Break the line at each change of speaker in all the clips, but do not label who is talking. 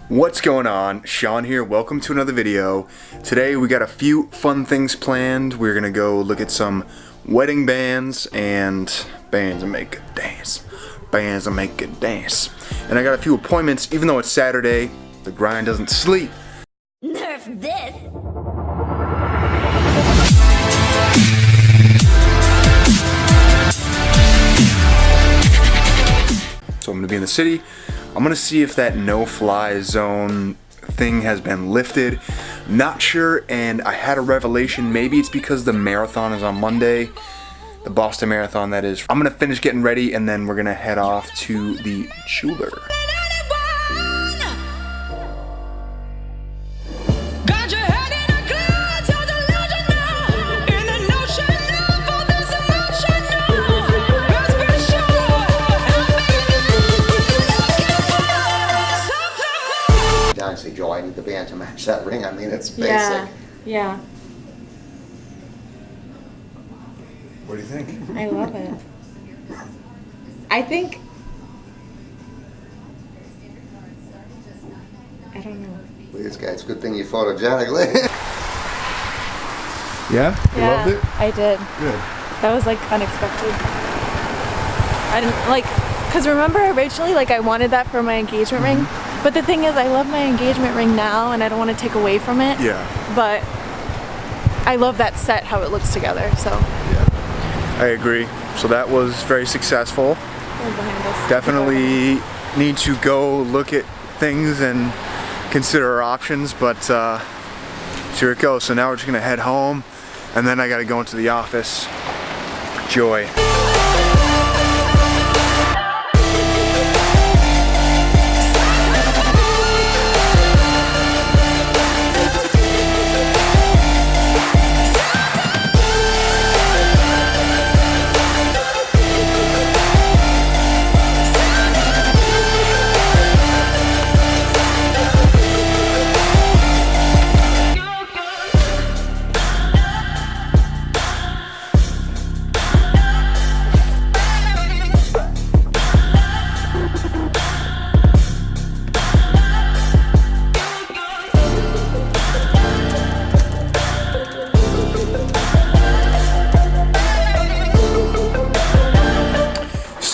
What's going on? Sean here. Welcome to another video. Today we got a few fun things planned. We're gonna go look at some wedding bands and bands that make it dance. Bands that make it dance. And I got a few appointments. Even though it's Saturday, the grind doesn't sleep.
Nerf this!
So I'm gonna be in the city. I'm gonna see if that no-fly zone thing has been lifted. Not sure, and I had a revelation. Maybe it's because the marathon is on Monday. The Boston Marathon, that is. I'm gonna finish getting ready, and then we're gonna head off to the jeweler.
Honestly, Joe, I need the band to match that ring. I mean, it's basic.
Yeah.
What do you think?
I love it. I think, I don't know.
Look at this guy. It's a good thing you're photogenic.
Yeah? You loved it?
I did.
Good.
That was like unexpected. I didn't like, cause remember originally like I wanted that for my engagement ring, but the thing is I love my engagement ring now and I don't want to take away from it.
Yeah.
But I love that set, how it looks together, so.
Yeah. I agree. So that was very successful.
Behind us.
Definitely need to go look at things and consider our options, but here it goes. So now we're just gonna head home, and then I gotta go into the office. Joy.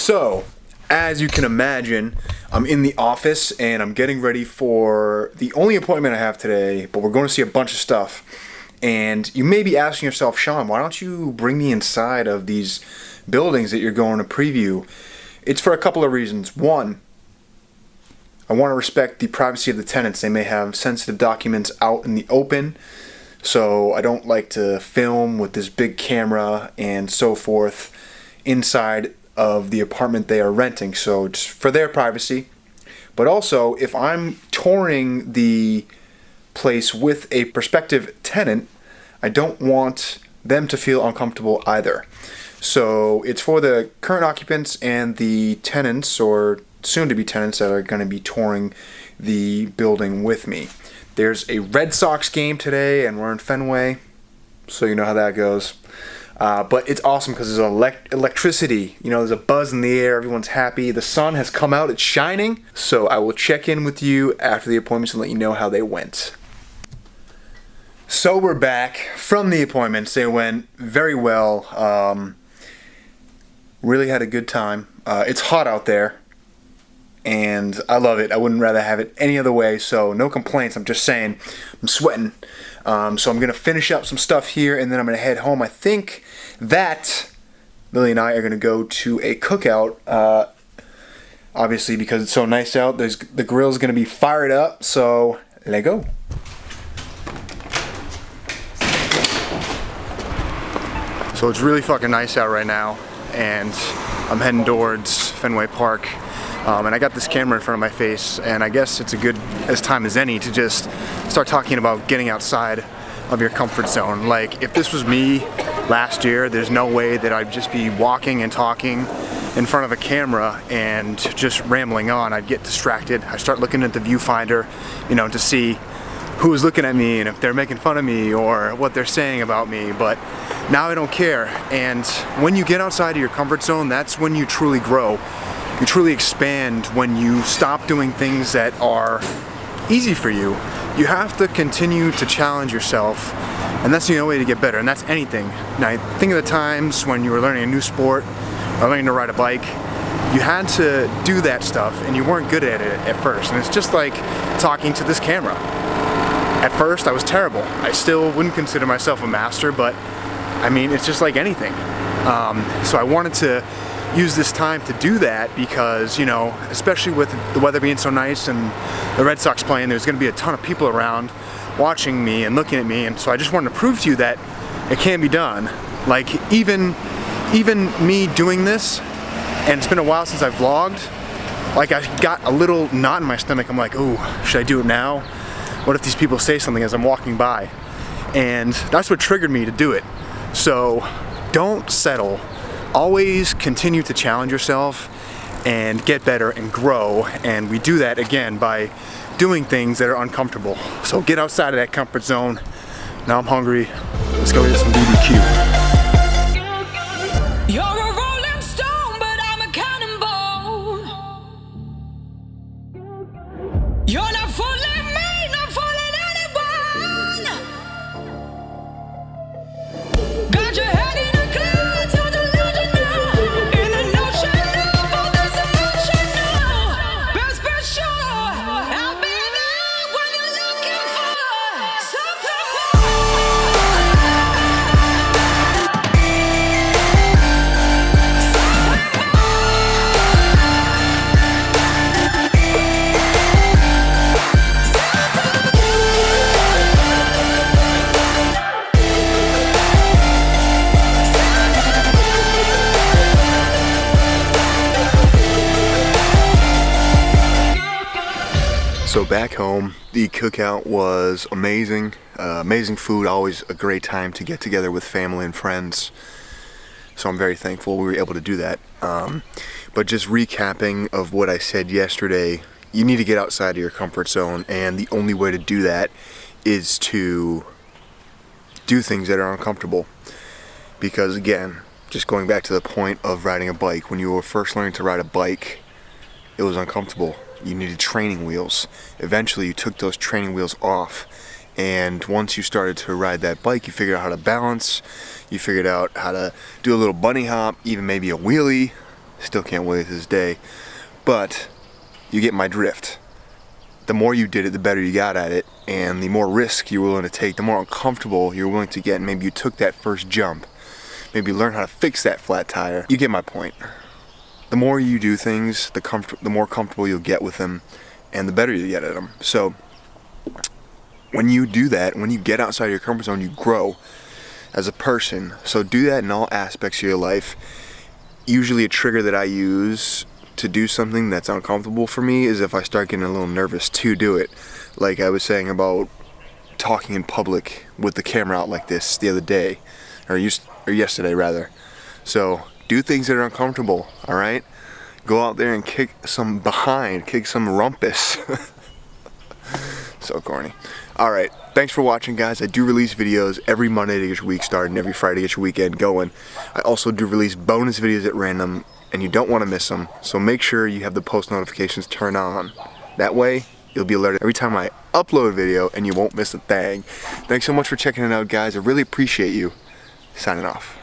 So, as you can imagine, I'm in the office and I'm getting ready for the only appointment I have today, but we're going to see a bunch of stuff. And you may be asking yourself, Sean, why don't you bring me inside of these buildings that you're going to preview? It's for a couple of reasons. One, I want to respect the privacy of the tenants. They may have sensitive documents out in the open, so I don't like to film with this big camera and so forth inside of the apartment they are renting, so just for their privacy. But also, if I'm touring the place with a prospective tenant, I don't want them to feel uncomfortable either. So it's for the current occupants and the tenants, or soon-to-be tenants, that are going to be touring the building with me. There's a Red Sox game today, and we're in Fenway, so you know how that goes. But it's awesome because there's electricity, you know, there's a buzz in the air, everyone's happy, the sun has come out, it's shining. So I will check in with you after the appointments and let you know how they went. So we're back from the appointments. They went very well. Really had a good time. It's hot out there, and I love it. I wouldn't rather have it any other way, so no complaints. I'm just saying, I'm sweating. So I'm going to finish up some stuff here, and then I'm going to head home. I think that Lily and I are going to go to a cookout, obviously because it's so nice out. The grill's going to be fired up, so let's go. So it's really fucking nice out right now, and I'm heading towards Fenway Park. And I got this camera in front of my face, and I guess it's a good as time as any to just start talking about getting outside of your comfort zone. Like, if this was me last year, there's no way that I'd just be walking and talking in front of a camera and just rambling on. I'd get distracted. I start looking at the viewfinder, you know, to see who's looking at me and if they're making fun of me or what they're saying about me. But now I don't care. And when you get outside of your comfort zone, that's when you truly grow. You truly expand when you stop doing things that are easy for you. You have to continue to challenge yourself, and that's the only way to get better, and that's anything. Now, think of the times when you were learning a new sport or learning to ride a bike. You had to do that stuff, and you weren't good at it at first, and it's just like talking to this camera. At first, I was terrible. I still wouldn't consider myself a master, but I mean, it's just like anything. So I wanted to use this time to do that because, you know, especially with the weather being so nice and the Red Sox playing, there's going to be a ton of people around watching me and looking at me, and so I just wanted to prove to you that it can be done. Like, even me doing this, and it's been a while since I've vlogged, like I got a little knot in my stomach. I'm like, ooh, should I do it now? What if these people say something as I'm walking by? And that's what triggered me to do it. So don't settle. Always continue to challenge yourself and get better and grow. And we do that again by doing things that are uncomfortable. So get outside of that comfort zone. Now I'm hungry. Let's go get some BBQ.
You're a rolling stone, but I'm a cannonball. You're not fooling me, not fooling anyone. Got your head in a cloud, so delusional. In an ocean of all this emotional. Best be sure I'll be there when you're looking for something
So back home, the cookout was amazing. Amazing food, always a great time to get together with family and friends. So I'm very thankful we were able to do that. But just recapping of what I said yesterday, you need to get outside of your comfort zone, and the only way to do that is to do things that are uncomfortable. Because again, just going back to the point of riding a bike, when you were first learning to ride a bike, it was uncomfortable. You needed training wheels. Eventually you took those training wheels off, and once you started to ride that bike, you figured out how to balance, you figured out how to do a little bunny hop, even maybe a wheelie. Still can't wheelie to this day, but you get my drift. The more you did it, the better you got at it, and the more risk you were willing to take, the more uncomfortable you're willing to get, and maybe you took that first jump. Maybe you learned how to fix that flat tire. You get my point. The more you do things, the more comfortable you'll get with them, and the better you get at them. So when you do that, when you get outside your comfort zone, you grow as a person. So do that in all aspects of your life. Usually a trigger that I use to do something that's uncomfortable for me is if I start getting a little nervous to do it. Like I was saying about talking in public with the camera out like this the other day, or yesterday rather. So do things that are uncomfortable, all right? Go out there and kick some behind, kick some rumpus. So corny. All right, thanks for watching, guys. I do release videos every Monday to get your week started, and every Friday to get your weekend going. I also do release bonus videos at random, and you don't want to miss them. So make sure you have the post notifications turned on. That way, you'll be alerted every time I upload a video, and you won't miss a thing. Thanks so much for checking it out, guys. I really appreciate you. Signing off.